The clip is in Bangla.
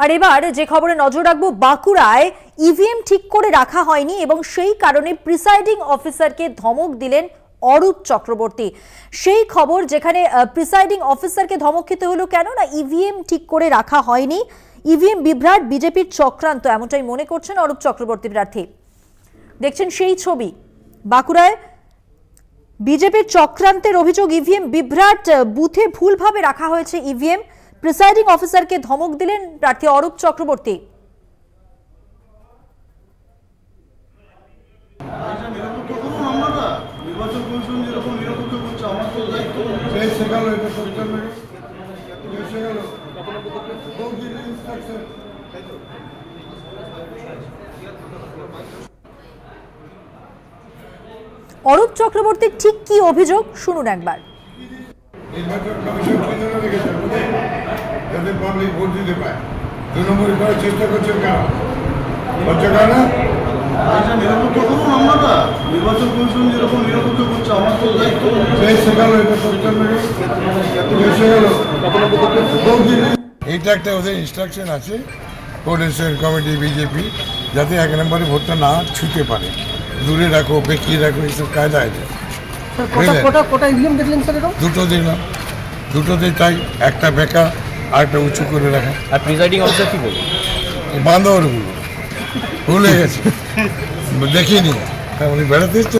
আর এবার যে খবরে নজর রাখবো, বাঁকুড়ায় ইভিএম ঠিক করে রাখা হয়নি এবং সেই কারণে প্রিসাইডিং অফিসারকে ধমক দিলেন অরূপ চক্রবর্তী। সেই খবর, যেখানে প্রিসাইডিং অফিসারকে ধমক খেতে হলো কেন না, ইভিএম ঠিক করে রাখা হয়নি, ইভিএম বিভ্রাট, বিজেপির চক্রান্ত, এমনটাই মনে করছেন অরূপ চক্রবর্তী প্রার্থী। দেখছেন সেই ছবি, বাঁকুড়ায় বিজেপির চক্রান্তের অভিযোগ, ইভিএম বিভ্রাট, বুথে ভুলভাবে রাখা হয়েছে ইভিএম। প্রিসাইডিং অফিসারকে ধমক দিলেন প্রার্থী অরূপ চক্রবর্তী। অরূপ চক্রবর্তীর ঠিক কি অভিযোগ শুনুন একবার। এইটা একটা ওদের ইনস্ট্রাকশন আছে কোঅর্ডিনেশন কমিটি বিজেপি, যাতে 1 নম্বরে ভোটটা না ছুঁতে পারে, দূরে রাখো, বেঁকিয়ে রাখো, এইসব কায়দা আছে। দুটো দিলাম, দুটোতে তাই, একটা বেঁকা আর একটা উঁচু করে রাখা। আর প্রিসাইডিং অফিসার কি বলে? বাঁধর ভুলে গেছে, দেখিনি, উনি বেড়াতে এসছে।